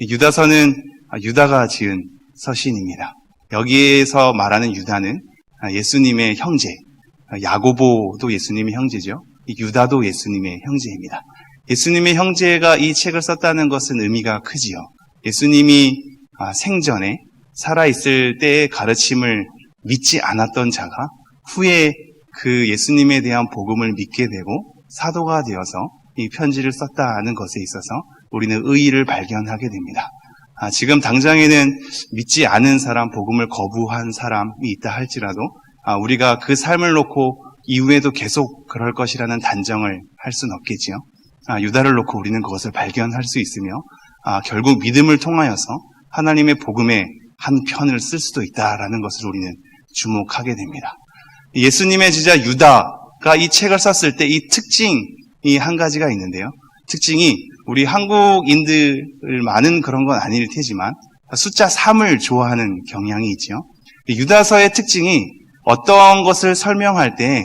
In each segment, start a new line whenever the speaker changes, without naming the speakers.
유다서는 유다가 지은 서신입니다. 여기에서 말하는 유다는 예수님의 형제, 야고보도 예수님의 형제죠. 유다도 예수님의 형제입니다. 예수님의 형제가 이 책을 썼다는 것은 의미가 크지요. 예수님이 생전에 살아있을 때의 가르침을 믿지 않았던 자가 후에 그 예수님에 대한 복음을 믿게 되고 사도가 되어서 이 편지를 썼다는 것에 있어서 우리는 의의를 발견하게 됩니다. 지금 당장에는 믿지 않은 사람, 복음을 거부한 사람이 있다 할지라도 우리가 그 삶을 놓고 이후에도 계속 그럴 것이라는 단정을 할 수는 없겠지요. 유다를 놓고 우리는 그것을 발견할 수 있으며 결국 믿음을 통하여서 하나님의 복음의 한 편을 쓸 수도 있다라는 것을 우리는 주목하게 됩니다. 예수님의 제자 유다가 이 책을 썼을 때 이 특징이 한 가지가 있는데요. 특징이 우리 한국인들 많은 그런 건 아닐 테지만 숫자 3을 좋아하는 경향이 있죠. 유다서의 특징이 어떤 것을 설명할 때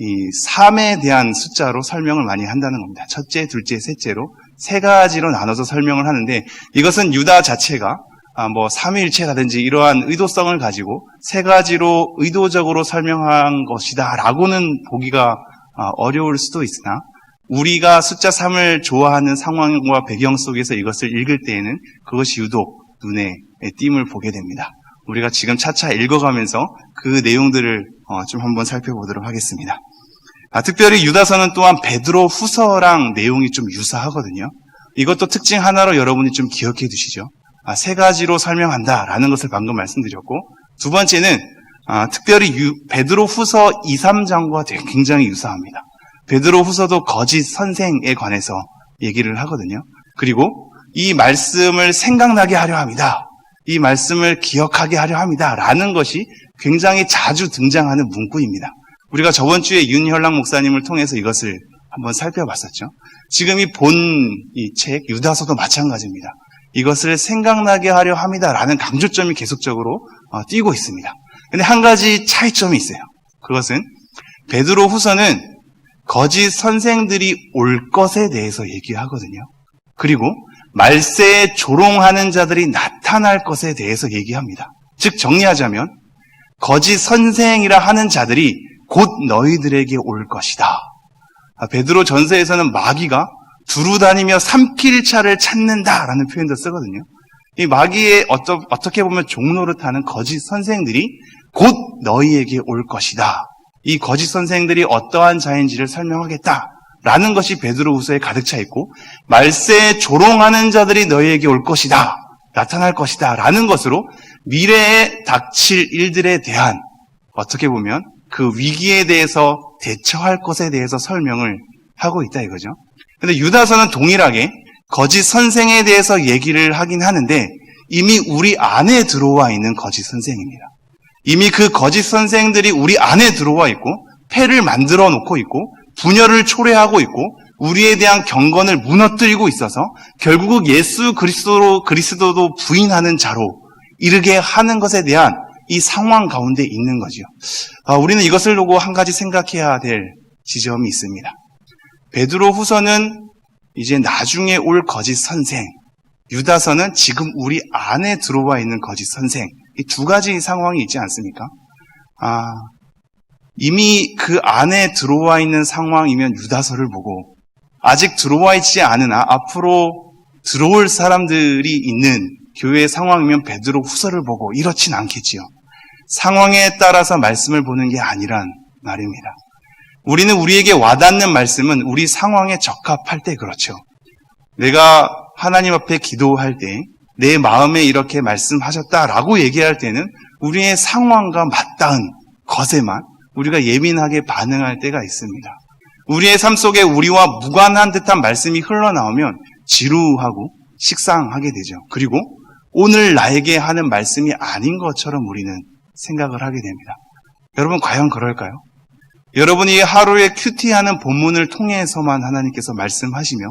이 3에 대한 숫자로 설명을 많이 한다는 겁니다. 첫째, 둘째, 셋째로 세 가지로 나눠서 설명을 하는데 이것은 유다 자체가 삼위일체라든지 이러한 의도성을 가지고 세 가지로 의도적으로 설명한 것이다 라고는 보기가 어려울 수도 있으나 우리가 숫자 3을 좋아하는 상황과 배경 속에서 이것을 읽을 때에는 그것이 유독 눈에 띄임을 보게 됩니다. 우리가 지금 차차 읽어가면서 그 내용들을 좀 한번 살펴보도록 하겠습니다. 특별히 유다서는 또한 베드로 후서랑 내용이 좀 유사하거든요. 이것도 특징 하나로 여러분이 좀 기억해 두시죠. 세 가지로 설명한다라는 것을 방금 말씀드렸고, 두 번째는 특별히 베드로 후서 2, 3장과 굉장히 유사합니다. 베드로 후서도 거짓 선생에 관해서 얘기를 하거든요. 그리고 이 말씀을 생각나게 하려 합니다. 이 말씀을 기억하게 하려 합니다. 라는 것이 굉장히 자주 등장하는 문구입니다. 우리가 저번 주에 윤혈랑 목사님을 통해서 이것을 한번 살펴봤었죠. 지금 이 책 유다서도 마찬가지입니다. 이것을 생각나게 하려 합니다. 라는 강조점이 계속적으로 띄고 있습니다. 근데 한 가지 차이점이 있어요. 그것은 베드로 후서는 거짓 선생들이 올 것에 대해서 얘기하거든요. 그리고 말세에 조롱하는 자들이 나타날 것에 대해서 얘기합니다. 즉 정리하자면 거짓 선생이라 하는 자들이 곧 너희들에게 올 것이다. 베드로 전서에서는 마귀가 두루다니며 삼킬 차를 찾는다라는 표현도 쓰거든요. 이 마귀의 어떻게 보면 종노릇하는 거짓 선생들이 곧 너희에게 올 것이다. 이 거짓 선생들이 어떠한 자인지를 설명하겠다라는 것이 베드로후서에 가득 차 있고, 말세에 조롱하는 자들이 너희에게 올 것이다, 나타날 것이다 라는 것으로 미래에 닥칠 일들에 대한 어떻게 보면 그 위기에 대해서 대처할 것에 대해서 설명을 하고 있다 이거죠. 근데 유다서는 동일하게 거짓 선생에 대해서 얘기를 하긴 하는데 이미 우리 안에 들어와 있는 거짓 선생입니다. 이미 그 거짓 선생들이 우리 안에 들어와 있고 폐를 만들어 놓고 있고 분열을 초래하고 있고 우리에 대한 경건을 무너뜨리고 있어서 결국 예수 그리스도도 부인하는 자로 이르게 하는 것에 대한 이 상황 가운데 있는 거죠. 우리는 이것을 두고 한 가지 생각해야 될 지점이 있습니다. 베드로 후서는 이제 나중에 올 거짓 선생, 유다서는 지금 우리 안에 들어와 있는 거짓 선생, 이 두 가지 상황이 있지 않습니까? 이미 그 안에 들어와 있는 상황이면 유다서를 보고 아직 들어와 있지 않으나 앞으로 들어올 사람들이 있는 교회의 상황이면 베드로 후서를 보고 이렇진 않겠지요. 상황에 따라서 말씀을 보는 게 아니란 말입니다. 우리는 우리에게 와닿는 말씀은 우리 상황에 적합할 때 그렇죠. 내가 하나님 앞에 기도할 때 내 마음에 이렇게 말씀하셨다라고 얘기할 때는 우리의 상황과 맞닿은 것에만 우리가 예민하게 반응할 때가 있습니다. 우리의 삶 속에 우리와 무관한 듯한 말씀이 흘러나오면 지루하고 식상하게 되죠. 그리고 오늘 나에게 하는 말씀이 아닌 것처럼 우리는 생각을 하게 됩니다. 여러분 과연 그럴까요? 여러분이 하루에 큐티하는 본문을 통해서만 하나님께서 말씀하시며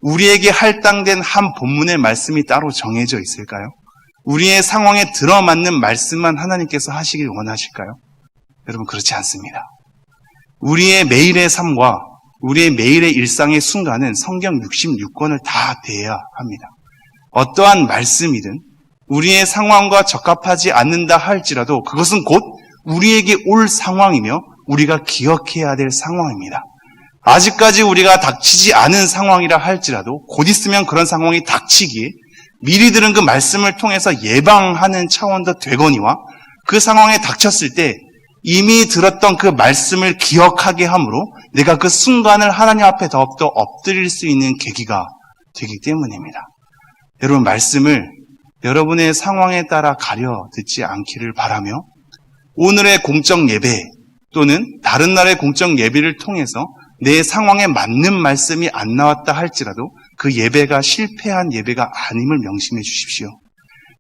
우리에게 할당된 한 본문의 말씀이 따로 정해져 있을까요? 우리의 상황에 들어맞는 말씀만 하나님께서 하시길 원하실까요? 여러분 그렇지 않습니다. 우리의 매일의 삶과 우리의 매일의 일상의 순간은 성경 66권을 다 대해야 합니다. 어떠한 말씀이든 우리의 상황과 적합하지 않는다 할지라도 그것은 곧 우리에게 올 상황이며 우리가 기억해야 될 상황입니다. 아직까지 우리가 닥치지 않은 상황이라 할지라도 곧 있으면 그런 상황이 닥치기에 미리 들은 그 말씀을 통해서 예방하는 차원도 되거니와 그 상황에 닥쳤을 때 이미 들었던 그 말씀을 기억하게 함으로 내가 그 순간을 하나님 앞에 더욱더 엎드릴 수 있는 계기가 되기 때문입니다. 여러분, 말씀을 여러분의 상황에 따라 가려 듣지 않기를 바라며 오늘의 공적 예배 또는 다른 날의 공적 예배를 통해서 내 상황에 맞는 말씀이 안 나왔다 할지라도 그 예배가 실패한 예배가 아님을 명심해 주십시오.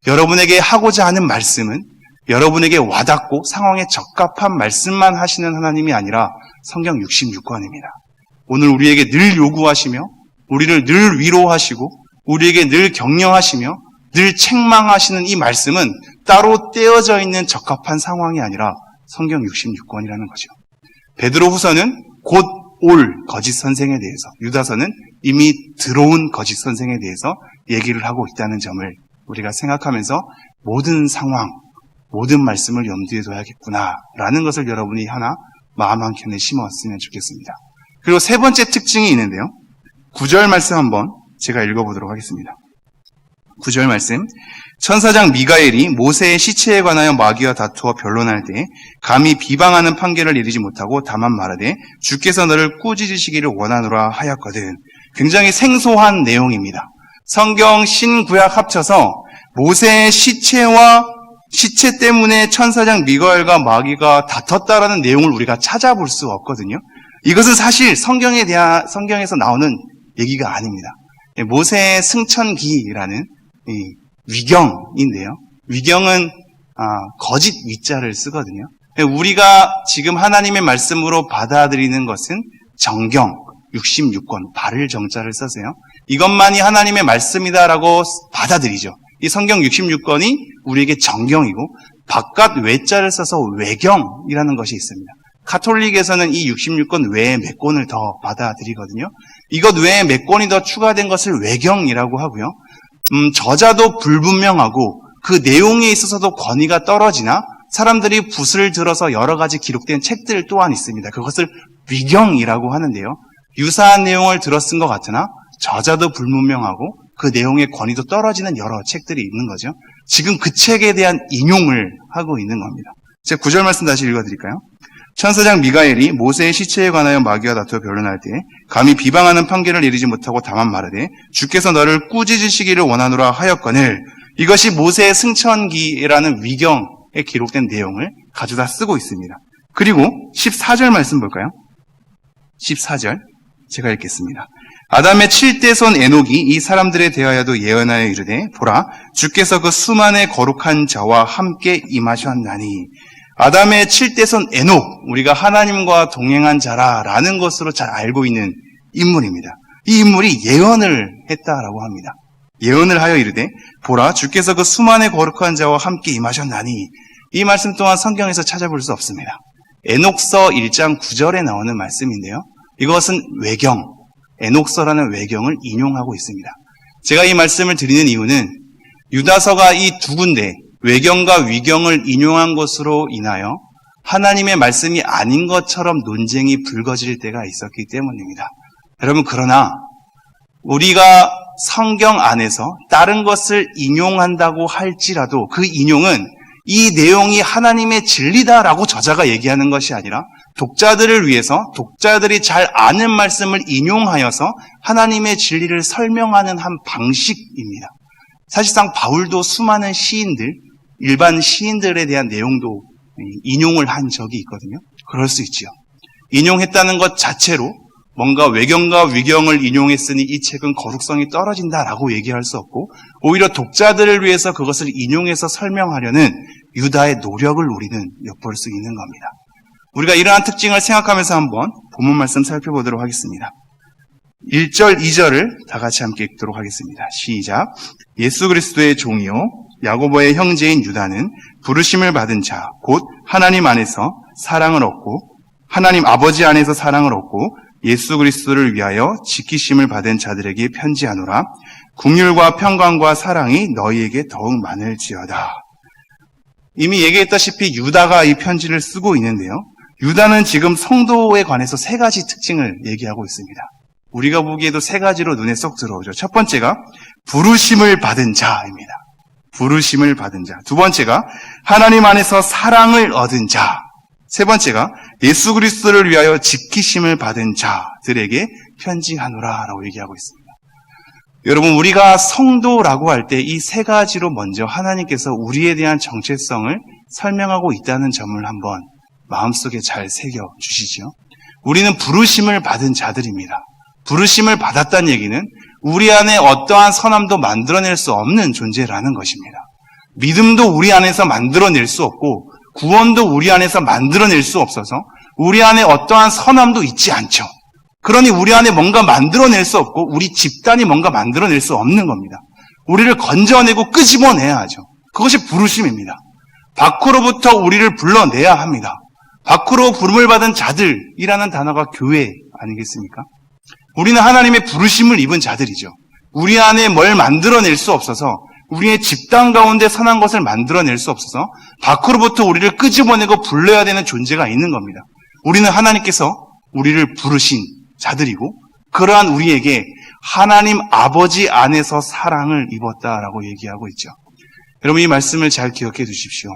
여러분에게 하고자 하는 말씀은 여러분에게 와닿고 상황에 적합한 말씀만 하시는 하나님이 아니라 성경 66권입니다. 오늘 우리에게 늘 요구하시며 우리를 늘 위로하시고 우리에게 늘 격려하시며 늘 책망하시는 이 말씀은 따로 떼어져 있는 적합한 상황이 아니라 성경 66권이라는 거죠. 베드로후서는 곧 올 거짓 선생에 대해서, 유다서는 이미 들어온 거짓 선생에 대해서 얘기를 하고 있다는 점을 우리가 생각하면서 모든 상황, 모든 말씀을 염두에 둬야겠구나라는 것을 여러분이 하나 마음 한켠에 심었으면 좋겠습니다. 그리고 세 번째 특징이 있는데요. 9절 말씀 한번 제가 읽어보도록 하겠습니다. 9절 말씀, 천사장 미가엘이 모세의 시체에 관하여 마귀와 다투어 변론할 때 감히 비방하는 판결을 내리지 못하고 다만 말하되 주께서 너를 꾸짖으시기를 원하노라 하였거든. 굉장히 생소한 내용입니다. 성경 신구약 합쳐서 모세의 시체 때문에 천사장 미가엘과 마귀가 다퉜다라는 내용을 우리가 찾아볼 수 없거든요. 이것은 사실 성경에서 나오는 얘기가 아닙니다. 모세의 승천기라는 위경인데요. 위경은 거짓 위자를 쓰거든요. 우리가 지금 하나님의 말씀으로 받아들이는 것은 정경 66권, 발을 정자를 써서요. 이것만이 하나님의 말씀이다라고 받아들이죠. 이 성경 66권이 우리에게 정경이고 바깥 외자를 써서 외경이라는 것이 있습니다. 카톨릭에서는 이 66권 외에 몇 권을 더 받아들이거든요. 이것 외에 몇 권이 더 추가된 것을 외경이라고 하고요. 저자도 불분명하고 그 내용에 있어서도 권위가 떨어지나 사람들이 붓을 들어서 여러 가지 기록된 책들 또한 있습니다. 그것을 위경이라고 하는데요. 유사한 내용을 들어 쓴 것 같으나 저자도 불분명하고 그 내용의 권위도 떨어지는 여러 책들이 있는 거죠. 지금 그 책에 대한 인용을 하고 있는 겁니다. 제가 9절 말씀 다시 읽어드릴까요? 천사장 미가엘이 모세의 시체에 관하여 마귀와 다투어 변론할 때 감히 비방하는 판결을 내리지 못하고 다만 말하되 주께서 너를 꾸짖으시기를 원하노라 하였거늘. 이것이 모세의 승천기라는 위경에 기록된 내용을 가져다 쓰고 있습니다. 그리고 14절 말씀 볼까요? 14절 제가 읽겠습니다. 아담의 7대 손 에녹이 이 사람들에 대하여도 예언하여 이르되 보라 주께서 그 수만의 거룩한 자와 함께 임하셨나니. 아담의 7대 손 에녹, 우리가 하나님과 동행한 자라라는 것으로 잘 알고 있는 인물입니다. 이 인물이 예언을 했다라고 합니다. 예언을 하여 이르되 보라 주께서 그 수만의 거룩한 자와 함께 임하셨나니. 이 말씀 또한 성경에서 찾아볼 수 없습니다. 에녹서 1장 9절에 나오는 말씀인데요. 이것은 외경, 에녹서라는 외경을 인용하고 있습니다. 제가 이 말씀을 드리는 이유는 유다서가 이 두 군데 외경과 위경을 인용한 것으로 인하여 하나님의 말씀이 아닌 것처럼 논쟁이 불거질 때가 있었기 때문입니다. 여러분, 그러나 우리가 성경 안에서 다른 것을 인용한다고 할지라도 그 인용은 이 내용이 하나님의 진리다라고 저자가 얘기하는 것이 아니라 독자들을 위해서 독자들이 잘 아는 말씀을 인용하여서 하나님의 진리를 설명하는 한 방식입니다. 사실상 바울도 수많은 시인들, 일반 시인들에 대한 내용도 인용을 한 적이 있거든요. 그럴 수 있지요. 인용했다는 것 자체로 뭔가 외경과 위경을 인용했으니 이 책은 거룩성이 떨어진다라고 얘기할 수 없고 오히려 독자들을 위해서 그것을 인용해서 설명하려는 유다의 노력을 우리는 엿볼 수 있는 겁니다. 우리가 이러한 특징을 생각하면서 한번 본문 말씀 살펴보도록 하겠습니다. 1절, 2절을 다 같이 함께 읽도록 하겠습니다. 시작. 예수 그리스도의 종이요 야고보의 형제인 유다는 부르심을 받은 자, 곧 하나님 안에서 사랑을 얻고 하나님 아버지 안에서 사랑을 얻고 예수 그리스도를 위하여 지키심을 받은 자들에게 편지하노라. 긍휼과 평강과 사랑이 너희에게 더욱 많을지어다. 이미 얘기했다시피 유다가 이 편지를 쓰고 있는데요. 유다는 지금 성도에 관해서 세 가지 특징을 얘기하고 있습니다. 우리가 보기에도 세 가지로 눈에 쏙 들어오죠. 첫 번째가 부르심을 받은 자입니다. 부르심을 받은 자. 두 번째가 하나님 안에서 사랑을 얻은 자. 세 번째가 예수 그리스도를 위하여 지키심을 받은 자들에게 편지하노라라고 얘기하고 있습니다. 여러분, 우리가 성도라고 할 때 이 세 가지로 먼저 하나님께서 우리에 대한 정체성을 설명하고 있다는 점을 한번 마음속에 잘 새겨주시죠. 우리는 부르심을 받은 자들입니다. 부르심을 받았다는 얘기는 우리 안에 어떠한 선함도 만들어낼 수 없는 존재라는 것입니다. 믿음도 우리 안에서 만들어낼 수 없고 구원도 우리 안에서 만들어낼 수 없어서 우리 안에 어떠한 선함도 있지 않죠. 그러니 우리 안에 뭔가 만들어낼 수 없고 우리 집단이 뭔가 만들어낼 수 없는 겁니다. 우리를 건져내고 끄집어내야 하죠. 그것이 부르심입니다. 밖으로부터 우리를 불러내야 합니다. 밖으로 부름을 받은 자들이라는 단어가 교회 아니겠습니까? 우리는 하나님의 부르심을 입은 자들이죠. 우리 안에 뭘 만들어낼 수 없어서 우리의 집단 가운데 선한 것을 만들어낼 수 없어서 밖으로부터 우리를 끄집어내고 불러야 되는 존재가 있는 겁니다. 우리는 하나님께서 우리를 부르신 자들이고 그러한 우리에게 하나님 아버지 안에서 사랑을 입었다라고 얘기하고 있죠. 여러분, 이 말씀을 잘 기억해 두십시오.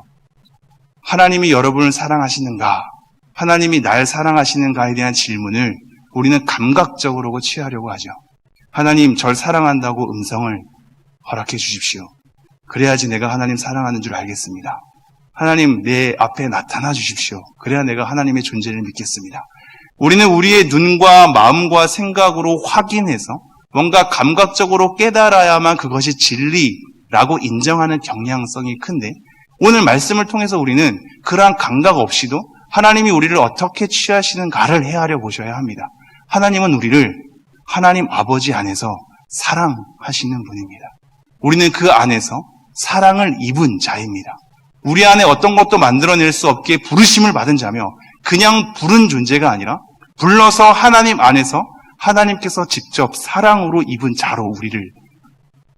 하나님이 여러분을 사랑하시는가, 하나님이 날 사랑하시는가에 대한 질문을 우리는 감각적으로 취하려고 하죠. 하나님, 절 사랑한다고 음성을 허락해 주십시오. 그래야지 내가 하나님 사랑하는 줄 알겠습니다. 하나님, 내 앞에 나타나 주십시오. 그래야 내가 하나님의 존재를 믿겠습니다. 우리는 우리의 눈과 마음과 생각으로 확인해서 뭔가 감각적으로 깨달아야만 그것이 진리라고 인정하는 경향성이 큰데, 오늘 말씀을 통해서 우리는 그러한 감각 없이도 하나님이 우리를 어떻게 취하시는가를 헤아려 보셔야 합니다. 하나님은 우리를 하나님 아버지 안에서 사랑하시는 분입니다. 우리는 그 안에서 사랑을 입은 자입니다. 우리 안에 어떤 것도 만들어낼 수 없게 부르심을 받은 자며 그냥 부른 존재가 아니라 불러서 하나님 안에서 하나님께서 직접 사랑으로 입은 자로 우리를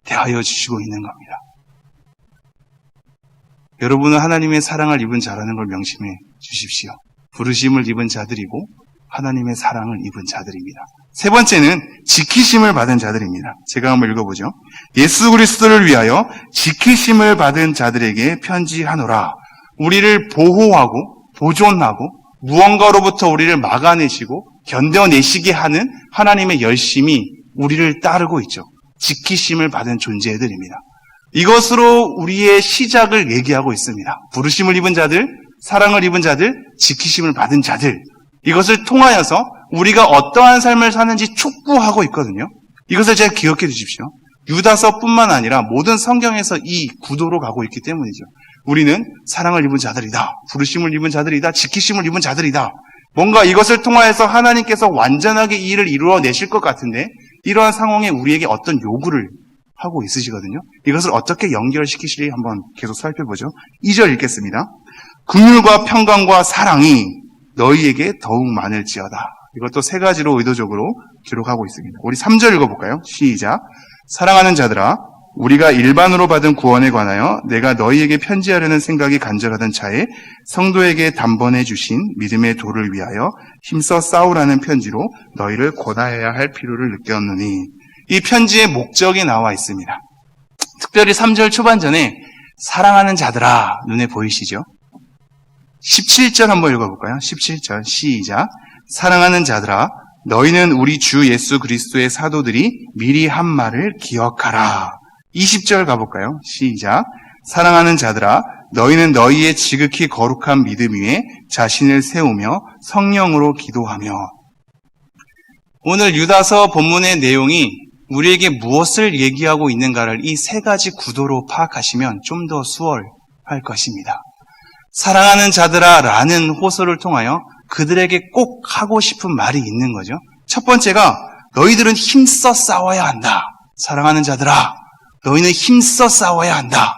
대하여 주시고 있는 겁니다. 여러분은 하나님의 사랑을 입은 자라는 걸 명심해 주십시오. 부르심을 입은 자들이고 하나님의 사랑을 입은 자들입니다. 세 번째는 지키심을 받은 자들입니다. 제가 한번 읽어보죠. 예수 그리스도를 위하여 지키심을 받은 자들에게 편지하노라. 우리를 보호하고 보존하고 무언가로부터 우리를 막아내시고 견뎌내시게 하는 하나님의 열심이 우리를 따르고 있죠. 지키심을 받은 존재들입니다. 이것으로 우리의 시작을 얘기하고 있습니다. 부르심을 입은 자들, 사랑을 입은 자들, 지키심을 받은 자들. 이것을 통하여서 우리가 어떠한 삶을 사는지 촉구하고 있거든요. 이것을 잘 기억해 주십시오. 유다서뿐만 아니라 모든 성경에서 이 구도로 가고 있기 때문이죠. 우리는 사랑을 입은 자들이다. 부르심을 입은 자들이다. 지키심을 입은 자들이다. 뭔가 이것을 통하여서 하나님께서 완전하게 이 일을 이루어내실 것 같은데 이러한 상황에 우리에게 어떤 요구를 하고 있으시거든요. 이것을 어떻게 연결시키실지 한번 계속 살펴보죠. 2절 읽겠습니다. 긍휼과 평강과 사랑이 너희에게 더욱 많을지어다. 이것도 세 가지로 의도적으로 기록하고 있습니다. 우리 3절 읽어볼까요? 시작. 사랑하는 자들아, 우리가 일반으로 받은 구원에 관하여 내가 너희에게 편지하려는 생각이 간절하던 차에 성도에게 단번에 주신 믿음의 도를 위하여 힘써 싸우라는 편지로 너희를 권하여야 할 필요를 느꼈느니. 이 편지의 목적이 나와 있습니다. 특별히 3절 초반전에 사랑하는 자들아, 눈에 보이시죠? 17절 한번 읽어볼까요? 17절 시작. 사랑하는 자들아, 너희는 우리 주 예수 그리스도의 사도들이 미리 한 말을 기억하라. 20절 가볼까요? 시작. 사랑하는 자들아, 너희는 너희의 지극히 거룩한 믿음 위에 자신을 세우며 성령으로 기도하며. 오늘 유다서 본문의 내용이 우리에게 무엇을 얘기하고 있는가를 이 세 가지 구도로 파악하시면 좀 더 수월할 것입니다. 사랑하는 자들아 라는 호소를 통하여 그들에게 꼭 하고 싶은 말이 있는 거죠. 첫 번째가 너희들은 힘써 싸워야 한다. 사랑하는 자들아, 너희는 힘써 싸워야 한다.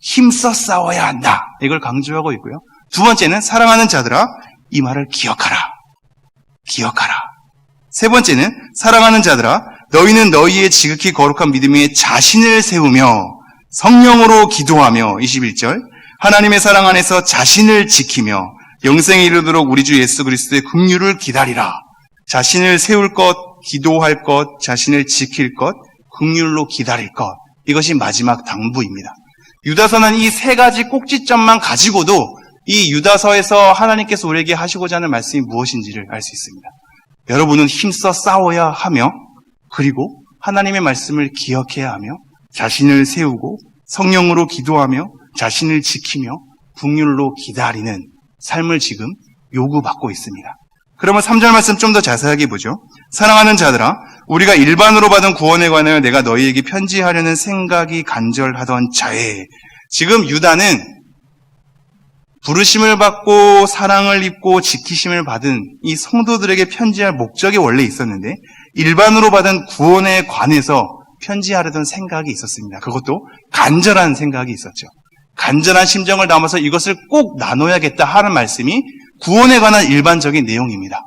힘써 싸워야 한다. 이걸 강조하고 있고요. 두 번째는 사랑하는 자들아, 이 말을 기억하라. 기억하라. 세 번째는 사랑하는 자들아, 너희는 너희의 지극히 거룩한 믿음 위에 자신을 세우며 성령으로 기도하며 21절 하나님의 사랑 안에서 자신을 지키며 영생에 이르도록 우리 주 예수 그리스도의 긍휼을 기다리라. 자신을 세울 것, 기도할 것, 자신을 지킬 것, 긍휼로 기다릴 것. 이것이 마지막 당부입니다. 유다서는 이 세 가지 꼭지점만 가지고도 이 유다서에서 하나님께서 우리에게 하시고자 하는 말씀이 무엇인지를 알 수 있습니다. 여러분은 힘써 싸워야 하며 그리고 하나님의 말씀을 기억해야 하며 자신을 세우고 성령으로 기도하며 자신을 지키며 긍휼로 기다리는 삶을 지금 요구받고 있습니다. 그러면 3절 말씀 좀 더 자세하게 보죠. 사랑하는 자들아, 우리가 일반으로 받은 구원에 관하여 내가 너희에게 편지하려는 생각이 간절하던 자에, 지금 유다는 부르심을 받고 사랑을 입고 지키심을 받은 이 성도들에게 편지할 목적이 원래 있었는데 일반으로 받은 구원에 관해서 편지하려던 생각이 있었습니다. 그것도 간절한 생각이 있었죠. 간절한 심정을 담아서 이것을 꼭 나눠야겠다 하는 말씀이 구원에 관한 일반적인 내용입니다.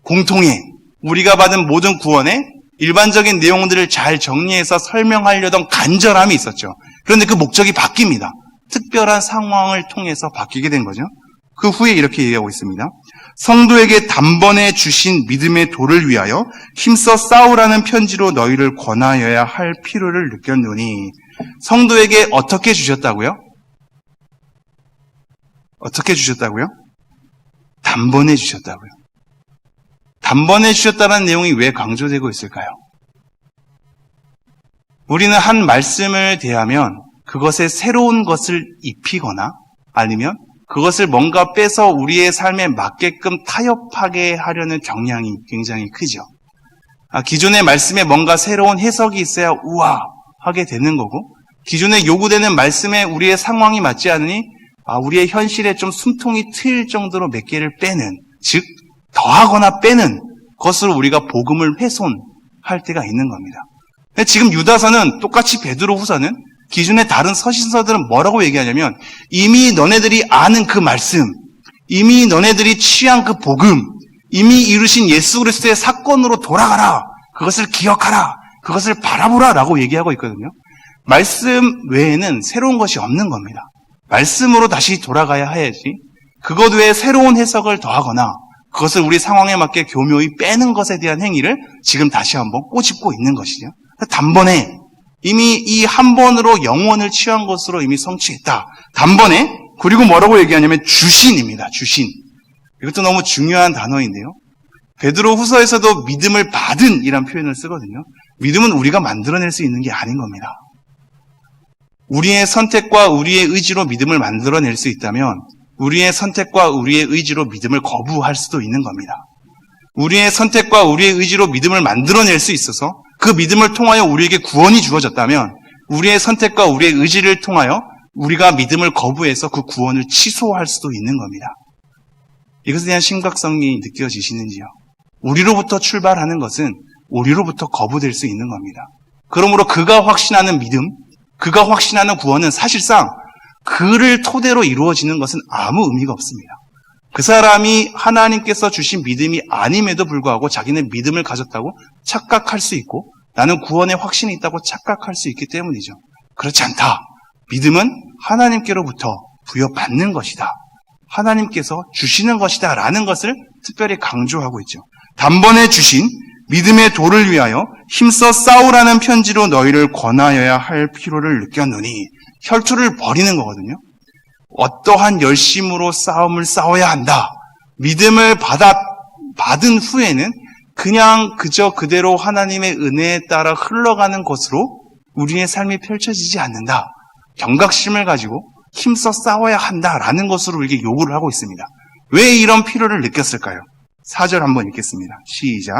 공통의 우리가 받은 모든 구원의 일반적인 내용들을 잘 정리해서 설명하려던 간절함이 있었죠. 그런데 그 목적이 바뀝니다. 특별한 상황을 통해서 바뀌게 된 거죠. 그 후에 이렇게 얘기하고 있습니다. 성도에게 단번에 주신 믿음의 도를 위하여 힘써 싸우라는 편지로 너희를 권하여야 할 필요를 느꼈노니. 성도에게 어떻게 주셨다고요? 어떻게 주셨다고요? 단번에 주셨다고요. 단번에 주셨다는 내용이 왜 강조되고 있을까요? 우리는 한 말씀을 대하면 그것에 새로운 것을 입히거나 아니면 그것을 뭔가 빼서 우리의 삶에 맞게끔 타협하게 하려는 경향이 굉장히 크죠. 기존의 말씀에 뭔가 새로운 해석이 있어야 우와 하게 되는 거고, 기존에 요구되는 말씀에 우리의 상황이 맞지 않으니 우리의 현실에 좀 숨통이 트일 정도로 몇 개를 빼는, 즉 더하거나 빼는 것을 우리가 복음을 훼손할 때가 있는 겁니다. 지금 유다서는 똑같이 베드로후서는 기존의 다른 서신서들은 뭐라고 얘기하냐면 이미 너네들이 아는 그 말씀, 이미 너네들이 취한 그 복음, 이미 이루신 예수 그리스도의 사건으로 돌아가라. 그것을 기억하라. 그것을 바라보라 라고 얘기하고 있거든요. 말씀 외에는 새로운 것이 없는 겁니다. 말씀으로 다시 돌아가야 해야지 그것 외에 새로운 해석을 더하거나 그것을 우리 상황에 맞게 교묘히 빼는 것에 대한 행위를 지금 다시 한번 꼬집고 있는 것이죠. 단번에 이미 이 한 번으로 영원을 취한 것으로 이미 성취했다. 단번에. 그리고 뭐라고 얘기하냐면 주신입니다. 주신. 이것도 너무 중요한 단어인데요. 베드로 후서에서도 믿음을 받은 이란 표현을 쓰거든요. 믿음은 우리가 만들어낼 수 있는 게 아닌 겁니다. 우리의 선택과 우리의 의지로 믿음을 만들어낼 수 있다면 우리의 선택과 우리의 의지로 믿음을 거부할 수도 있는 겁니다. 우리의 선택과 우리의 의지로 믿음을 만들어낼 수 있어서 그 믿음을 통하여 우리에게 구원이 주어졌다면 우리의 선택과 우리의 의지를 통하여 우리가 믿음을 거부해서 그 구원을 취소할 수도 있는 겁니다. 이것에 대한 심각성이 느껴지시는지요? 우리로부터 출발하는 것은 우리로부터 거부될 수 있는 겁니다. 그러므로 그가 확신하는 믿음, 그가 확신하는 구원은 사실상 그를 토대로 이루어지는 것은 아무 의미가 없습니다. 그 사람이 하나님께서 주신 믿음이 아님에도 불구하고 자기는 믿음을 가졌다고 착각할 수 있고 나는 구원의 확신이 있다고 착각할 수 있기 때문이죠. 그렇지 않다. 믿음은 하나님께로부터 부여받는 것이다. 하나님께서 주시는 것이다 라는 것을 특별히 강조하고 있죠. 단번에 주신 믿음의 도를 위하여 힘써 싸우라는 편지로 너희를 권하여야 할 필요를 느꼈노니. 혈투를 벌이는 거거든요. 어떠한 열심으로 싸움을 싸워야 한다. 믿음을 받은 후에는 그냥 그저 그대로 하나님의 은혜에 따라 흘러가는 것으로 우리의 삶이 펼쳐지지 않는다. 경각심을 가지고 힘써 싸워야 한다라는 것으로 우리에게 요구를 하고 있습니다. 왜 이런 필요를 느꼈을까요? 4절 한번 읽겠습니다. 시작.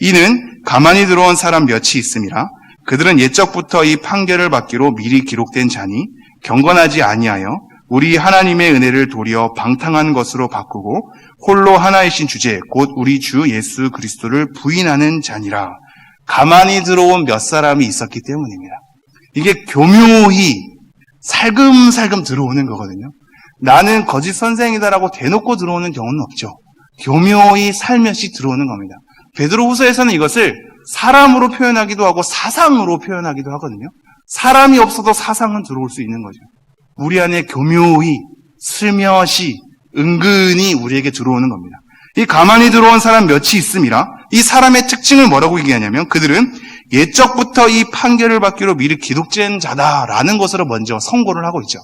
이는 가만히 들어온 사람 몇이 있음이라. 그들은 옛적부터 이 판결을 받기로 미리 기록된 자니 경건하지 아니하여 우리 하나님의 은혜를 도리어 방탕한 것으로 바꾸고 홀로 하나이신 주제 곧 우리 주 예수 그리스도를 부인하는 자니라. 가만히 들어온 몇 사람이 있었기 때문입니다. 이게 교묘히 살금살금 들어오는 거거든요. 나는 거짓 선생이다라고 대놓고 들어오는 경우는 없죠. 교묘히 살며시 들어오는 겁니다. 베드로후서에서는 이것을 사람으로 표현하기도 하고 사상으로 표현하기도 하거든요. 사람이 없어도 사상은 들어올 수 있는 거죠. 우리 안에 교묘히, 슬며시, 은근히 우리에게 들어오는 겁니다. 이 가만히 들어온 사람 몇이 있음이라. 이 사람의 특징을 뭐라고 얘기하냐면 그들은 옛적부터 이 판결을 받기로 미리 기록된 자다라는 것으로 먼저 선고를 하고 있죠.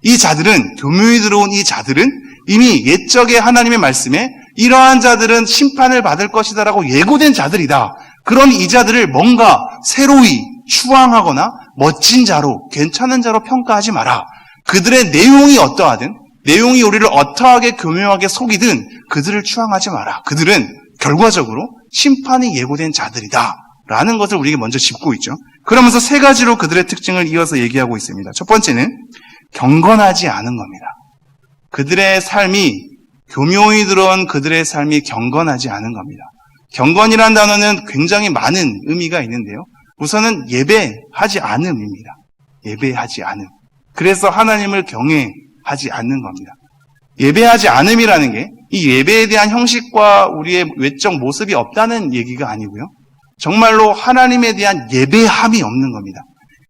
이 자들은, 교묘히 들어온 이 자들은 이미 옛적의 하나님의 말씀에 이러한 자들은 심판을 받을 것이다라고 예고된 자들이다. 그런 이 자들을 뭔가 새로이 추앙하거나 멋진 자로, 괜찮은 자로 평가하지 마라. 그들의 내용이 어떠하든, 내용이 우리를 어떠하게 교묘하게 속이든 그들을 추앙하지 마라. 그들은 결과적으로 심판이 예고된 자들이다 라는 것을 우리에게 먼저 짚고 있죠. 그러면서 세 가지로 그들의 특징을 이어서 얘기하고 있습니다. 첫 번째는 경건하지 않은 겁니다. 그들의 삶이, 교묘히 들어온 그들의 삶이 경건하지 않은 겁니다. 경건이라는 단어는 굉장히 많은 의미가 있는데요. 우선은 예배하지 않음입니다. 예배하지 않음. 그래서 하나님을 경외하지 않는 겁니다. 예배하지 않음이라는 게 이 예배에 대한 형식과 우리의 외적 모습이 없다는 얘기가 아니고요. 정말로 하나님에 대한 예배함이 없는 겁니다.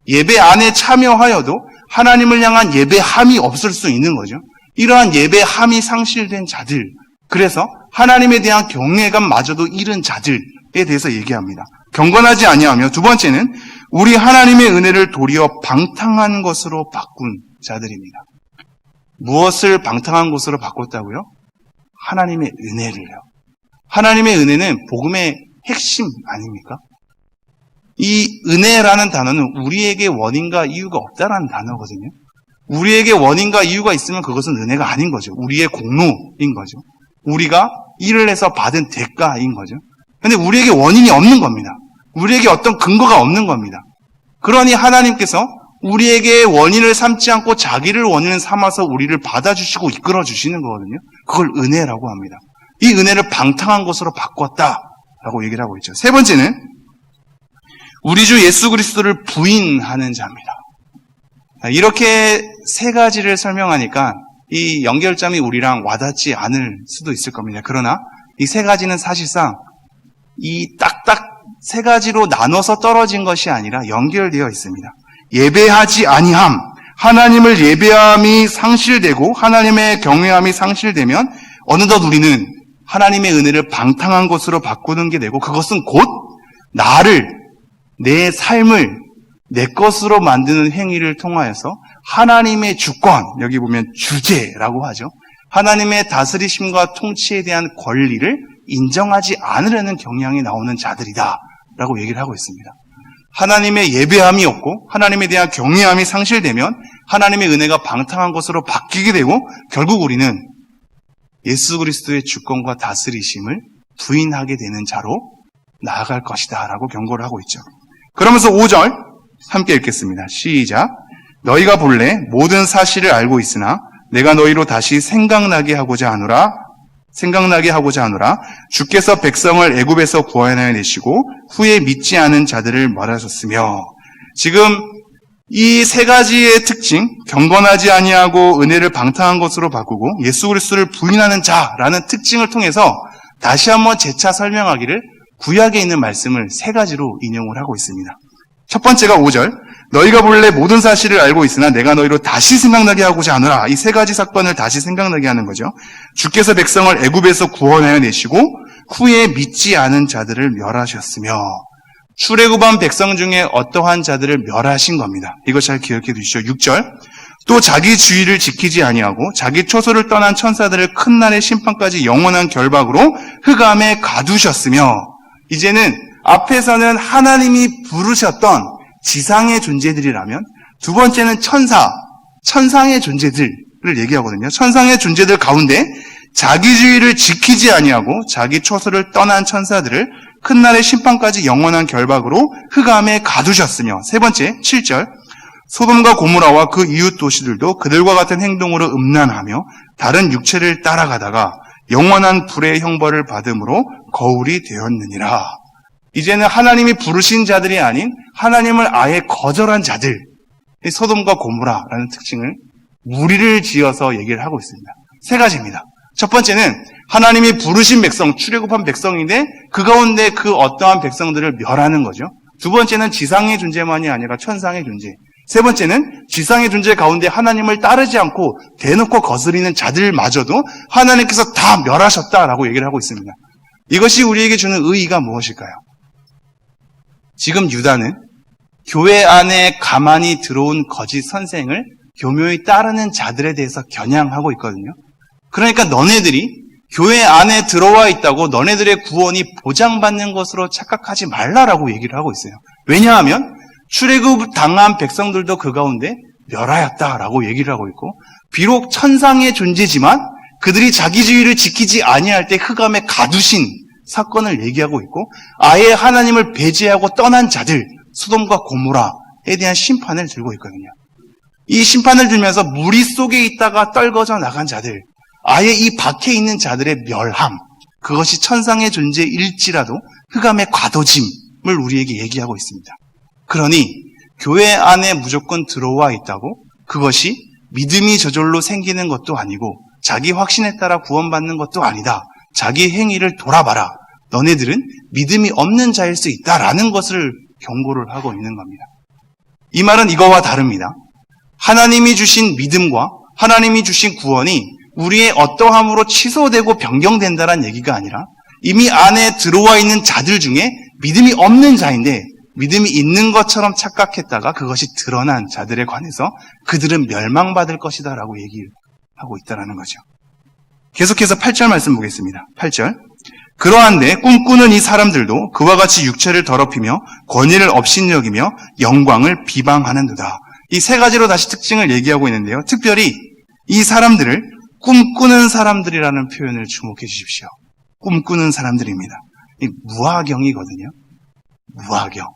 예배 안에 참여하여도 하나님을 향한 예배함이 없을 수 있는 거죠. 이러한 예배함이 상실된 자들, 그래서 하나님에 대한 경외감마저도 잃은 자들에 대해서 얘기합니다. 경건하지 아니하며, 두 번째는 우리 하나님의 은혜를 도리어 방탕한 것으로 바꾼 자들입니다. 무엇을 방탕한 것으로 바꿨다고요? 하나님의 은혜를요. 하나님의 은혜는 복음의 핵심 아닙니까? 이 은혜라는 단어는 우리에게 원인과 이유가 없다라는 단어거든요. 우리에게 원인과 이유가 있으면 그것은 은혜가 아닌 거죠. 우리의 공로인 거죠. 우리가 일을 해서 받은 대가인 거죠. 그런데 우리에게 원인이 없는 겁니다. 우리에게 어떤 근거가 없는 겁니다. 그러니 하나님께서 우리에게 원인을 삼지 않고 자기를 원인을 삼아서 우리를 받아주시고 이끌어 주시는 거거든요. 그걸 은혜라고 합니다. 이 은혜를 방탕한 것으로 바꿨다라고 얘기를 하고 있죠. 세 번째는 우리 주 예수 그리스도를 부인하는 자입니다. 이렇게 세 가지를 설명하니까 이 연결점이 우리랑 와닿지 않을 수도 있을 겁니다. 그러나 이 세 가지는 사실상 이 딱딱 세 가지로 나눠서 떨어진 것이 아니라 연결되어 있습니다. 예배하지 아니함, 하나님을 예배함이 상실되고 하나님의 경외함이 상실되면 어느덧 우리는 하나님의 은혜를 방탕한 것으로 바꾸는 게 되고, 그것은 곧 나를, 내 삶을 내 것으로 만드는 행위를 통하여서 하나님의 주권, 여기 보면 주제라고 하죠. 하나님의 다스리심과 통치에 대한 권리를 인정하지 않으려는 경향이 나오는 자들이다 라고 얘기를 하고 있습니다. 하나님의 예배함이 없고 하나님에 대한 경외함이 상실되면 하나님의 은혜가 방탕한 것으로 바뀌게 되고, 결국 우리는 예수 그리스도의 주권과 다스리심을 부인하게 되는 자로 나아갈 것이다 라고 경고를 하고 있죠. 그러면서 5절 함께 읽겠습니다. 시작. 너희가 본래 모든 사실을 알고 있으나 내가 너희로 다시 생각나게 하고자 하노라. 주께서 백성을 애굽에서 구원하여 내시고 후에 믿지 않은 자들을 멸하셨으며. 지금 이 세 가지의 특징, 경건하지 아니하고 은혜를 방탕한 것으로 바꾸고 예수 그리스도를 부인하는 자라는 특징을 통해서 다시 한번 재차 설명하기를 구약에 있는 말씀을 세 가지로 인용을 하고 있습니다. 첫 번째가 5절. 너희가 본래 모든 사실을 알고 있으나 내가 너희로 다시 생각나게 하고자 하노라. 이 세 가지 사건을 다시 생각나게 하는 거죠. 주께서 백성을 애굽에서 구원하여 내시고 후에 믿지 않은 자들을 멸하셨으며. 출애굽한 백성 중에 어떠한 자들을 멸하신 겁니다. 이거 잘 기억해 두시죠. 6절. 또 자기 주의를 지키지 아니하고 자기 초소를 떠난 천사들을 큰 날의 심판까지 영원한 결박으로 흑암에 가두셨으며. 이제는 앞에서는 하나님이 부르셨던 지상의 존재들이라면 두 번째는 천상의 존재들을 얘기하거든요. 천상의 존재들 가운데 자기주의를 지키지 아니하고 자기 초소를 떠난 천사들을 큰 날의 심판까지 영원한 결박으로 흑암에 가두셨으며. 세 번째 7절. 소돔과 고모라와 그 이웃 도시들도 그들과 같은 행동으로 음란하며 다른 육체를 따라가다가 영원한 불의 형벌을 받음으로 거울이 되었느니라. 이제는 하나님이 부르신 자들이 아닌 하나님을 아예 거절한 자들, 소돔과 고모라라는 특징을 무리를 지어서 얘기를 하고 있습니다. 세 가지입니다. 첫 번째는 하나님이 부르신 백성, 출애굽한 백성인데 그 가운데 그 어떠한 백성들을 멸하는 거죠. 두 번째는 지상의 존재만이 아니라 천상의 존재. 세 번째는 지상의 존재 가운데 하나님을 따르지 않고 대놓고 거스리는 자들마저도 하나님께서 다 멸하셨다라고 얘기를 하고 있습니다. 이것이 우리에게 주는 의의가 무엇일까요? 지금 유다는 교회 안에 가만히 들어온 거짓 선생을 교묘히 따르는 자들에 대해서 겨냥하고 있거든요. 그러니까 너네들이 교회 안에 들어와 있다고 너네들의 구원이 보장받는 것으로 착각하지 말라라고 얘기를 하고 있어요. 왜냐하면 출애굽 당한 백성들도 그 가운데 멸하였다라고 얘기를 하고 있고, 비록 천상의 존재지만 그들이 자기 주의를 지키지 아니할 때 흑암에 가두신 사건을 얘기하고 있고, 아예 하나님을 배제하고 떠난 자들, 소돔과 고모라에 대한 심판을 들고 있거든요. 이 심판을 들면서 무리 속에 있다가 떨궈져 나간 자들, 아예 이 밖에 있는 자들의 멸함, 그것이 천상의 존재일지라도 흑암의 과도짐을 우리에게 얘기하고 있습니다. 그러니 교회 안에 무조건 들어와 있다고 그것이 믿음이 저절로 생기는 것도 아니고 자기 확신에 따라 구원받는 것도 아니다. 자기 행위를 돌아봐라. 너네들은 믿음이 없는 자일 수 있다라는 것을 경고를 하고 있는 겁니다. 이 말은 이거와 다릅니다. 하나님이 주신 믿음과 하나님이 주신 구원이 우리의 어떠함으로 취소되고 변경된다는 얘기가 아니라 이미 안에 들어와 있는 자들 중에 믿음이 없는 자인데 믿음이 있는 것처럼 착각했다가 그것이 드러난 자들에 관해서 그들은 멸망받을 것이다 라고 얘기를 하고 있다는 거죠. 계속해서 8절 말씀 보겠습니다. 8절. 그러한데 꿈꾸는 이 사람들도 그와 같이 육체를 더럽히며 권위를 업신여기며 영광을 비방하는도다. 이 세 가지로 다시 특징을 얘기하고 있는데요. 특별히 이 사람들을 꿈꾸는 사람들이라는 표현을 주목해 주십시오. 꿈꾸는 사람들입니다. 이 무화경이거든요. 무화경.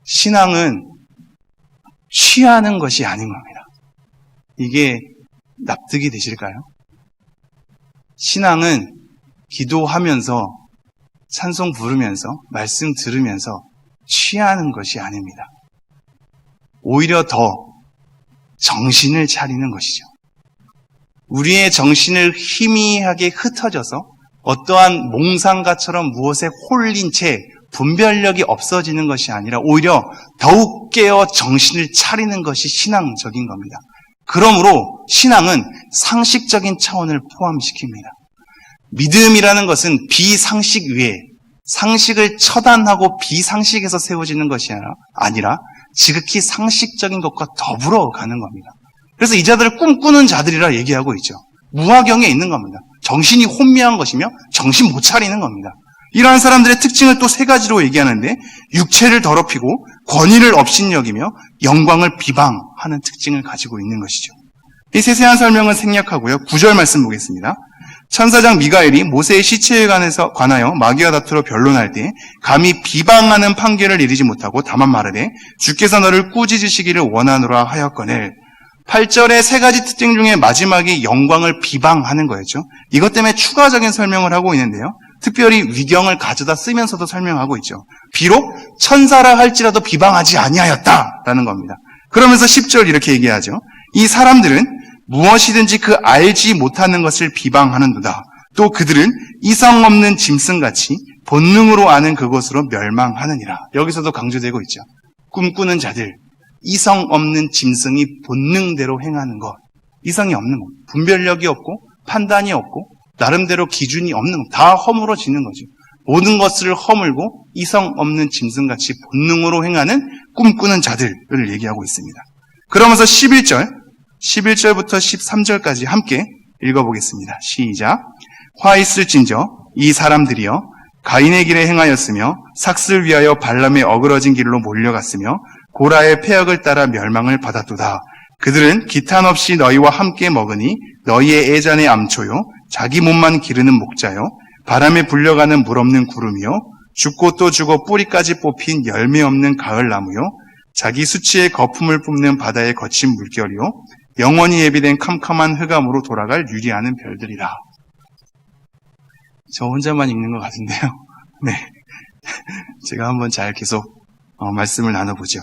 신앙은 취하는 것이 아닌 겁니다. 이게 납득이 되실까요? 신앙은 기도하면서 찬송 부르면서 말씀 들으면서 취하는 것이 아닙니다. 오히려 더 정신을 차리는 것이죠. 우리의 정신을 희미하게 흩어져서 어떠한 몽상가처럼 무엇에 홀린 채 분별력이 없어지는 것이 아니라 오히려 더욱 깨어 정신을 차리는 것이 신앙적인 겁니다. 그러므로 신앙은 상식적인 차원을 포함시킵니다. 믿음이라는 것은 비상식 위에 상식을 처단하고 비상식에서 세워지는 것이 아니라 지극히 상식적인 것과 더불어 가는 겁니다. 그래서 이 자들을 꿈꾸는 자들이라 얘기하고 있죠. 무화경에 있는 겁니다. 정신이 혼미한 것이며 정신 못 차리는 겁니다. 이러한 사람들의 특징을 또 세 가지로 얘기하는데 육체를 더럽히고 권위를 업신여기며 영광을 비방하는 특징을 가지고 있는 것이죠. 이 세세한 설명은 생략하고요. 9절 말씀 보겠습니다. 천사장 미가엘이 모세의 시체에 관하여 마귀와 다투러 변론할 때 감히 비방하는 판결을 내리지 못하고 다만 말하되 주께서 너를 꾸짖으시기를 원하노라 하였거늘. 8절의 세 가지 특징 중에 마지막이 영광을 비방하는 거였죠. 이것 때문에 추가적인 설명을 하고 있는데요. 특별히 위경을 가져다 쓰면서도 설명하고 있죠. 비록 천사라 할지라도 비방하지 아니하였다라는 겁니다. 그러면서 10절 이렇게 얘기하죠. 이 사람들은 무엇이든지 그 알지 못하는 것을 비방하는도다. 또 그들은 이성 없는 짐승같이 본능으로 아는 그것으로 멸망하느니라. 여기서도 강조되고 있죠. 꿈꾸는 자들, 이성 없는 짐승이 본능대로 행하는 것, 이성이 없는 것, 분별력이 없고 판단이 없고 나름대로 기준이 없는 것, 다 허물어지는 거죠. 모든 것을 허물고 이성 없는 짐승같이 본능으로 행하는 꿈꾸는 자들을 얘기하고 있습니다. 그러면서 11절부터 13절까지 함께 읽어보겠습니다. 시작. 화 있을진저 이 사람들이여 가인의 길에 행하였으며 삭슬 위하여 발람의 어그러진 길로 몰려갔으며 고라의 폐역을 따라 멸망을 받았도다. 그들은 기탄 없이 너희와 함께 먹으니 너희의 애잔의 암초요 자기 몸만 기르는 목자요 바람에 불려가는 물 없는 구름이요 죽고 또 죽어 뿌리까지 뽑힌 열매 없는 가을나무요 자기 수치의 거품을 뿜는 바다의 거친 물결이요 영원히 예비된 캄캄한 흑암으로 돌아갈 유리하는 별들이라. 저 혼자만 읽는 것 같은데요. 네, 제가 한번 잘 계속 말씀을 나눠보죠.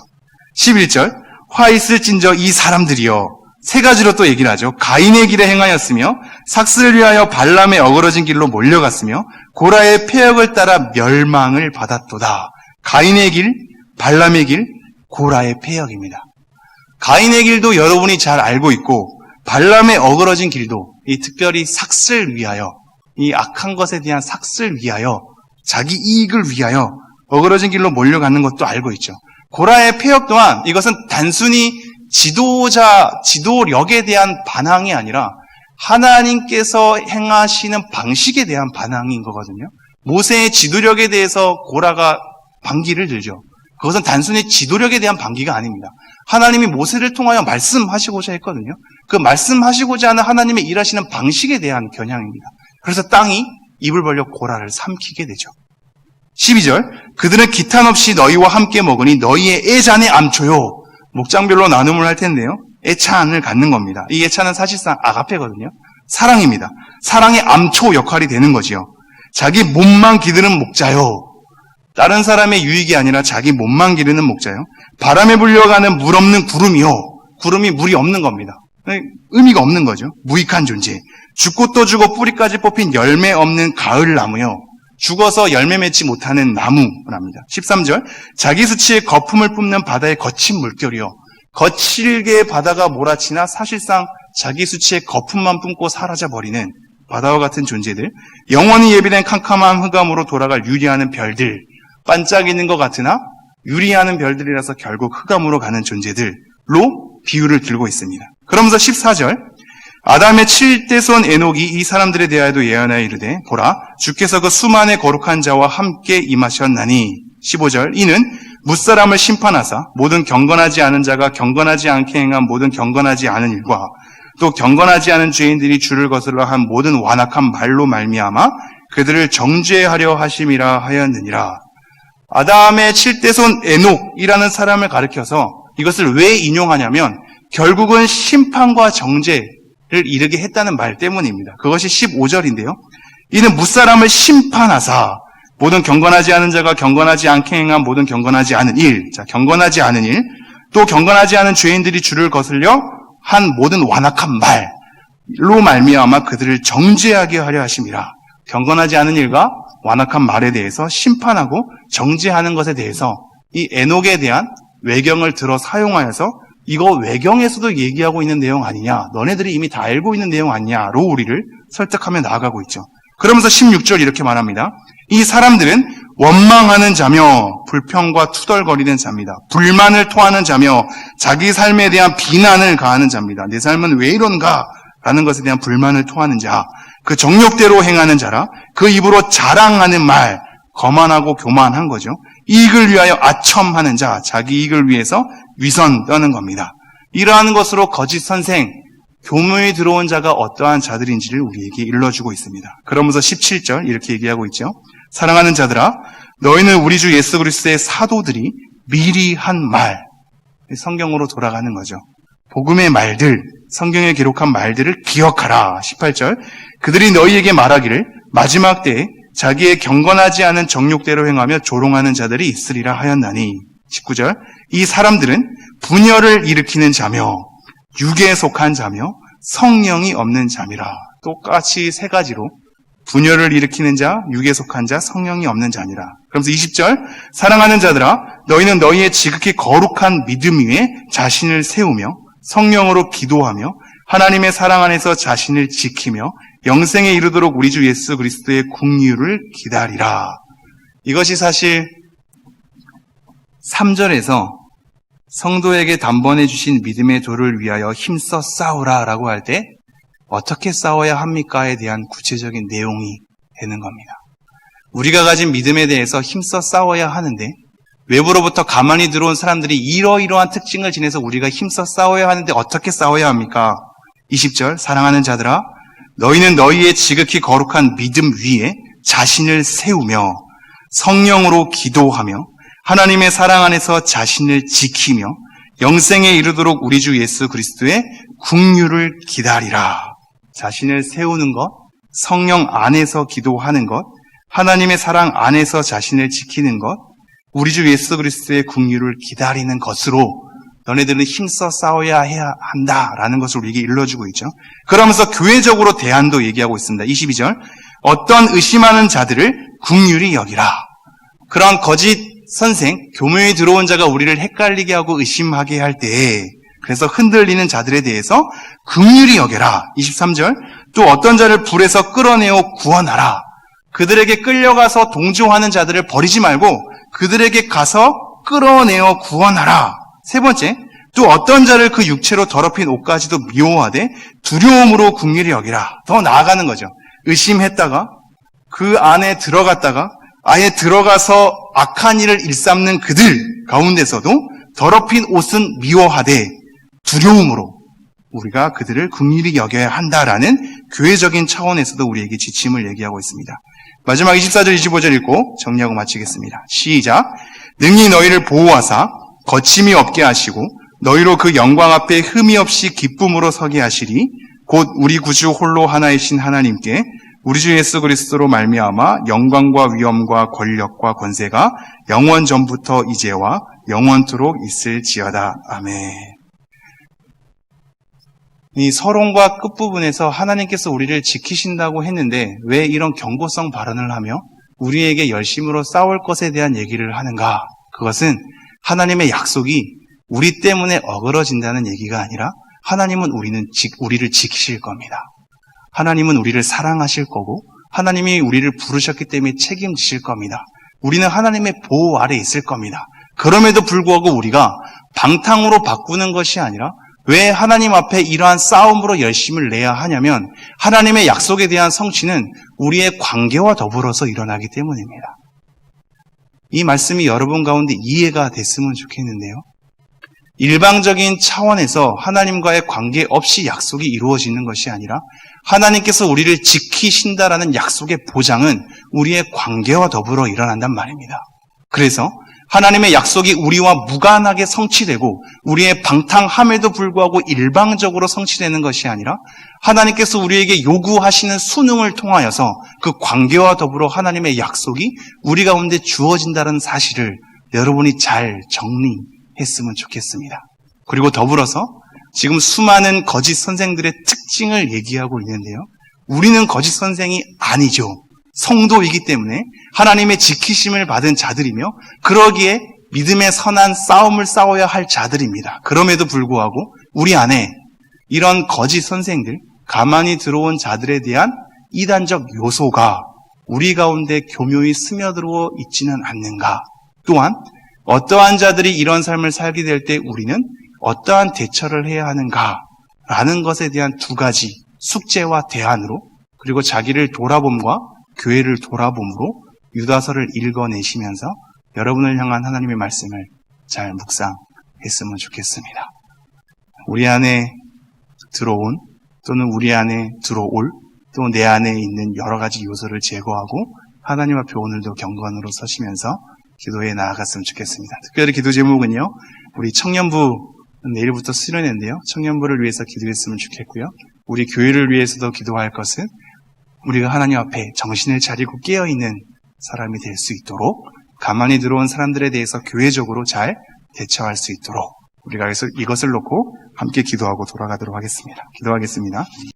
11절 화 있을진저 이 사람들이여. 세 가지로 또 얘기를 하죠. 가인의 길에 행하였으며 삭슬을 위하여 발람의 어그러진 길로 몰려갔으며 고라의 패역을 따라 멸망을 받았도다. 가인의 길, 발람의 길, 고라의 패역입니다. 가인의 길도 여러분이 잘 알고 있고 발람의 어그러진 길도 이 특별히 삭슬 위하여, 이 악한 것에 대한 삭슬 위하여, 자기 이익을 위하여 어그러진 길로 몰려가는 것도 알고 있죠. 고라의 패역 또한 이것은 단순히 지도력에 대한 반항이 아니라 하나님께서 행하시는 방식에 대한 반항인 거거든요. 모세의 지도력에 대해서 고라가 반기를 들죠. 그것은 단순히 지도력에 대한 반기가 아닙니다. 하나님이 모세를 통하여 말씀하시고자 했거든요. 그 말씀하시고자 하는 하나님의 일하시는 방식에 대한 겨냥입니다. 그래서 땅이 입을 벌려 고라를 삼키게 되죠. 12절, 그들은 기탄 없이 너희와 함께 먹으니 너희의 애잔의 암초요. 목장별로 나눔을 할 텐데요. 애찬을 갖는 겁니다. 이 애찬은 사실상 아가페거든요. 사랑입니다. 사랑의 암초 역할이 되는 거지요. 자기 몸만 기르는 목자요. 다른 사람의 유익이 아니라 자기 몸만 기르는 목자요. 바람에 불려가는 물 없는 구름이요. 구름이 물이 없는 겁니다. 의미가 없는 거죠. 무익한 존재. 죽고 또 죽어 뿌리까지 뽑힌 열매 없는 가을 나무요. 죽어서 열매 맺지 못하는 나무랍니다. 13절, 자기 수치의 거품을 뿜는 바다의 거친 물결이요. 거칠게 바다가 몰아치나 사실상 자기 수치의 거품만 뿜고 사라져버리는 바다와 같은 존재들, 영원히 예비된 캄캄한 흑암으로 돌아갈 유리하는 별들, 반짝이는 것 같으나 유리하는 별들이라서 결국 흑암으로 가는 존재들로 비유를 들고 있습니다. 그러면서 14절, 아담의 7대 손 에녹이 이 사람들에 대하여도 예언하여 이르되 보라 주께서 그 수만의 거룩한 자와 함께 임하셨나니. 15절, 이는 무사람을 심판하사 모든 경건하지 않은 자가 경건하지 않게 행한 모든 경건하지 않은 일과 또 경건하지 않은 죄인들이 주를 거슬러 한 모든 완악한 말로 말미암아 그들을 정죄하려 하심이라 하였느니라. 아담의 7대 손 에녹이라는 사람을 가리켜서 이것을 왜 인용하냐면 결국은 심판과 정죄를 이르게 했다는 말 때문입니다. 그것이 15절인데요. 이는 무사람을 심판하사 모든 경건하지 않은 자가 경건하지 않게 행한 모든 경건하지 않은 일, 자, 경건하지 않은 일, 또 경건하지 않은 죄인들이 주를 거슬려 한 모든 완악한 말로 말미암아 그들을 정죄하게 하려 하심이라. 경건하지 않은 일과 완악한 말에 대해서 심판하고 정죄하는 것에 대해서 이 에녹에 대한 외경을 들어 사용하여서 이거 외경에서도 얘기하고 있는 내용 아니냐, 너네들이 이미 다 알고 있는 내용 아니냐로 우리를 설득하며 나아가고 있죠. 그러면서 16절 이렇게 말합니다. 이 사람들은 원망하는 자며 불평과 투덜거리는 자입니다. 불만을 토하는 자며 자기 삶에 대한 비난을 가하는 자입니다. 내 삶은 왜 이런가? 라는 것에 대한 불만을 토하는 자, 그 정욕대로 행하는 자라. 그 입으로 자랑하는 말, 거만하고 교만한 거죠. 이익을 위하여 아첨하는 자, 자기 이익을 위해서 위선 떠는 겁니다. 이러한 것으로 거짓 선생, 교묘에 들어온 자가 어떠한 자들인지를 우리에게 일러주고 있습니다. 그러면서 17절 이렇게 얘기하고 있죠. 사랑하는 자들아, 너희는 우리 주 예수 그리스도의 사도들이 미리 한 말, 성경으로 돌아가는 거죠. 복음의 말들, 성경에 기록한 말들을 기억하라. 18절, 그들이 너희에게 말하기를 마지막 때에 자기의 경건하지 않은 정욕대로 행하며 조롱하는 자들이 있으리라 하였나니. 19절, 이 사람들은 분열을 일으키는 자며 육에 속한 자며 성령이 없는 자미라. 똑같이 세 가지로 분열을 일으키는 자, 육에 속한 자, 성령이 없는 자니라. 그러면서 20절, 사랑하는 자들아, 너희는 너희의 지극히 거룩한 믿음 위에 자신을 세우며 성령으로 기도하며 하나님의 사랑 안에서 자신을 지키며 영생에 이르도록 우리 주 예수 그리스도의 긍휼을 기다리라. 이것이 사실 3절에서 성도에게 단번해 주신 믿음의 도를 위하여 힘써 싸우라 라고 할 때 어떻게 싸워야 합니까에 대한 구체적인 내용이 되는 겁니다. 우리가 가진 믿음에 대해서 힘써 싸워야 하는데 외부로부터 가만히 들어온 사람들이 이러이러한 특징을 지내서 우리가 힘써 싸워야 하는데 어떻게 싸워야 합니까? 20절, 사랑하는 자들아, 너희는 너희의 지극히 거룩한 믿음 위에 자신을 세우며 성령으로 기도하며 하나님의 사랑 안에서 자신을 지키며 영생에 이르도록 우리 주 예수 그리스도의 긍휼을 기다리라. 자신을 세우는 것, 성령 안에서 기도하는 것, 하나님의 사랑 안에서 자신을 지키는 것, 우리 주 예수 그리스도의 긍휼을 기다리는 것으로 너네들은 힘써 싸워야 해야 한다라는 것을 우리에게 일러주고 있죠. 그러면서 교회적으로 대안도 얘기하고 있습니다. 22절, 어떤 의심하는 자들을 긍휼히 여기라. 그런 거짓 선생, 교묘에 들어온 자가 우리를 헷갈리게 하고 의심하게 할 때에 그래서 흔들리는 자들에 대해서 긍휼히 여겨라. 23절 또 어떤 자를 불에서 끌어내어 구원하라. 그들에게 끌려가서 동조하는 자들을 버리지 말고 그들에게 가서 끌어내어 구원하라. 세 번째, 또 어떤 자를 그 육체로 더럽힌 옷까지도 미워하되 두려움으로 긍휼히 여기라. 더 나아가는 거죠. 의심했다가 그 안에 들어갔다가 아예 들어가서 악한 일을 일삼는 그들 가운데서도 더럽힌 옷은 미워하되 두려움으로 우리가 그들을 긍휼히 여겨야 한다라는 교회적인 차원에서도 우리에게 지침을 얘기하고 있습니다. 마지막 24절 25절 읽고 정리하고 마치겠습니다. 시작. 능히 너희를 보호하사 거침이 없게 하시고 너희로 그 영광 앞에 흠이 없이 기쁨으로 서게 하시리. 곧 우리 구주 홀로 하나이신 하나님께 우리 주 예수 그리스도로 말미암아 영광과 위엄과 권력과 권세가 영원 전부터 이제와 영원토록 있을지어다. 아멘. 이 서론과 끝부분에서 하나님께서 우리를 지키신다고 했는데 왜 이런 경고성 발언을 하며 우리에게 열심으로 싸울 것에 대한 얘기를 하는가? 그것은 하나님의 약속이 우리 때문에 어그러진다는 얘기가 아니라 하나님은 우리를 지키실 겁니다. 하나님은 우리를 사랑하실 거고 하나님이 우리를 부르셨기 때문에 책임지실 겁니다. 우리는 하나님의 보호 아래 있을 겁니다. 그럼에도 불구하고 우리가 방탕으로 바꾸는 것이 아니라 왜 하나님 앞에 이러한 싸움으로 열심을 내야 하냐면 하나님의 약속에 대한 성취는 우리의 관계와 더불어서 일어나기 때문입니다. 이 말씀이 여러분 가운데 이해가 됐으면 좋겠는데요. 일방적인 차원에서 하나님과의 관계 없이 약속이 이루어지는 것이 아니라 하나님께서 우리를 지키신다라는 약속의 보장은 우리의 관계와 더불어 일어난단 말입니다. 그래서 하나님의 약속이 우리와 무관하게 성취되고 우리의 방탕함에도 불구하고 일방적으로 성취되는 것이 아니라 하나님께서 우리에게 요구하시는 순응을 통하여서 그 관계와 더불어 하나님의 약속이 우리 가운데 주어진다는 사실을 여러분이 잘 정리했으면 좋겠습니다. 그리고 더불어서 지금 수많은 거짓 선생들의 특징을 얘기하고 있는데요. 우리는 거짓 선생이 아니죠. 성도이기 때문에 하나님의 지키심을 받은 자들이며 그러기에 믿음의 선한 싸움을 싸워야 할 자들입니다. 그럼에도 불구하고 우리 안에 이런 거짓 선생들, 가만히 들어온 자들에 대한 이단적 요소가 우리 가운데 교묘히 스며들어 있지는 않는가? 또한 어떠한 자들이 이런 삶을 살게 될 때 우리는 어떠한 대처를 해야 하는가라는 것에 대한 두 가지 숙제와 대안으로 그리고 자기를 돌아봄과 교회를 돌아봄으로 유다서를 읽어내시면서 여러분을 향한 하나님의 말씀을 잘 묵상했으면 좋겠습니다. 우리 안에 들어온 또는 우리 안에 들어올 또 내 안에 있는 여러 가지 요소를 제거하고 하나님 앞에 오늘도 경건으로 서시면서 기도에 나아갔으면 좋겠습니다. 특별히 기도 제목은요. 우리 청년부 내일부터 수련회인데요. 청년부를 위해서 기도했으면 좋겠고요. 우리 교회를 위해서도 기도할 것은 우리가 하나님 앞에 정신을 차리고 깨어있는 사람이 될 수 있도록 가만히 들어온 사람들에 대해서 교회적으로 잘 대처할 수 있도록 우리가 이것을 놓고 함께 기도하고 돌아가도록 하겠습니다. 기도하겠습니다.